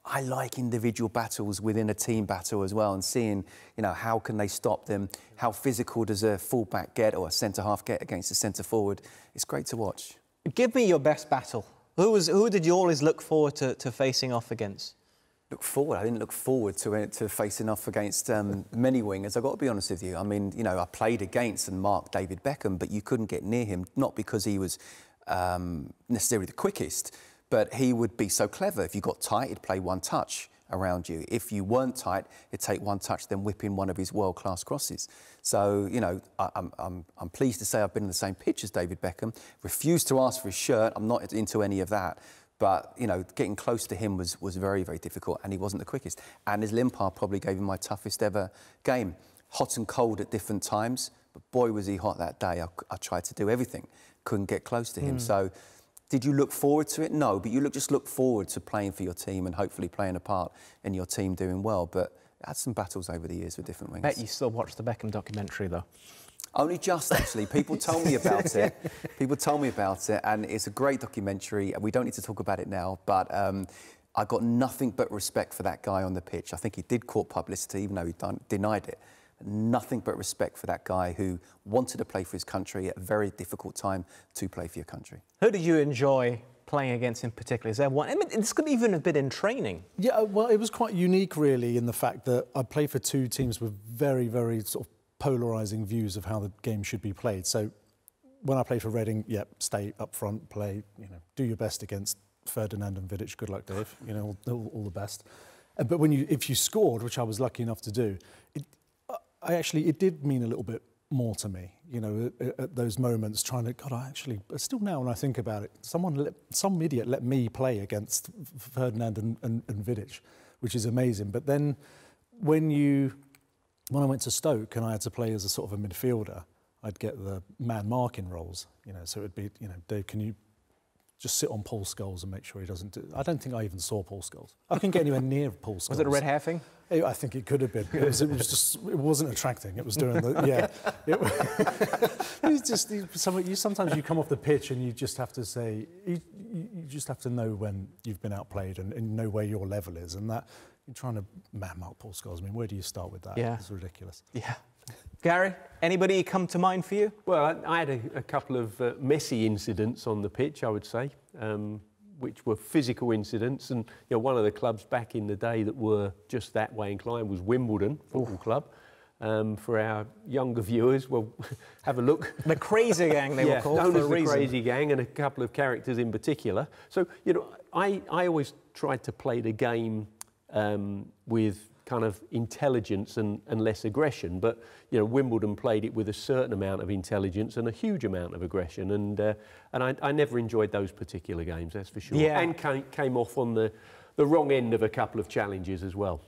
I like individual battles within a team battle as well, and seeing, you know, how can they stop them, how physical does a full-back get or a centre-half get against a centre-forward. It's great to watch. Give me your best battle. Who did you always look forward to facing off against? Look forward. I didn't look forward to facing off against many wingers. I've got to be honest with you. I mean, you know, I played against and marked David Beckham, but you couldn't get near him, not because he was necessarily the quickest, but he would be so clever. If you got tight, he'd play one touch around you. If you weren't tight, he'd take one touch, then whip in one of his world-class crosses. So, you know, I'm pleased to say I've been on the same pitch as David Beckham. Refused to ask for his shirt. I'm not into any of that. But, you know, getting close to him was very, very difficult, and he wasn't the quickest. And his Limpar probably gave him my toughest ever game. Hot and cold at different times, but boy, was he hot that day. I tried to do everything. Couldn't get close to him. So, did you look forward to it? No, but you just look forward to playing for your team and hopefully playing a part in your team doing well. But I had some battles over the years with different wings. I bet you still watch the Beckham documentary, though. Only just, actually. People told me about it. People told me about it, and it's a great documentary. We don't need to talk about it now, but I got nothing but respect for that guy on the pitch. I think he did court publicity, even though he denied it. Nothing but respect for that guy who wanted to play for his country at a very difficult time to play for your country. Who did you enjoy playing against in particular? Is there one? I mean, this could even have been in training. Yeah, well, it was quite unique, really, in the fact that I played for two teams with very, very sort of polarising views of how the game should be played. So when I played for Reading, stay up front, play, you know, do your best against Ferdinand and Vidic. Good luck, Dave. You know, all the best. But if you scored, which I was lucky enough to do, it did mean a little bit more to me, you know, at those moments, trying to, God, still now when I think about it, some idiot let me play against Ferdinand and Vidic, which is amazing. But then when I went to Stoke and I had to play as a sort of a midfielder, I'd get the man marking roles, you know, so it'd be, you know, Dave, can you just sit on Paul Scholes and make sure he doesn't do... I don't think I even saw Paul Scholes. I couldn't get anywhere near Paul Scholes. Was it a red hair thing? I think it could have been. It wasn't attracting. It was doing the... Yeah. Sometimes you come off the pitch and you just have to say... You just have to know when you've been outplayed and know where your level is. And that... You're trying to man-mark Paul Scholes. I mean, where do you start with that? Yeah. It's ridiculous. Yeah. Gary, anybody come to mind for you? Well, I had a couple of messy incidents on the pitch, I would say, which were physical incidents. And you know, one of the clubs back in the day that were just that way inclined was Wimbledon Football Club. For our younger viewers, well, have a look. The Crazy Gang, they were called known for as a the reason. Crazy Gang, and a couple of characters in particular. So, you know, I always tried to play the game with kind of intelligence and less aggression, but you know, Wimbledon played it with a certain amount of intelligence and a huge amount of aggression, and I never enjoyed those particular games, that's for sure. Yeah. And came off on the wrong end of a couple of challenges as well.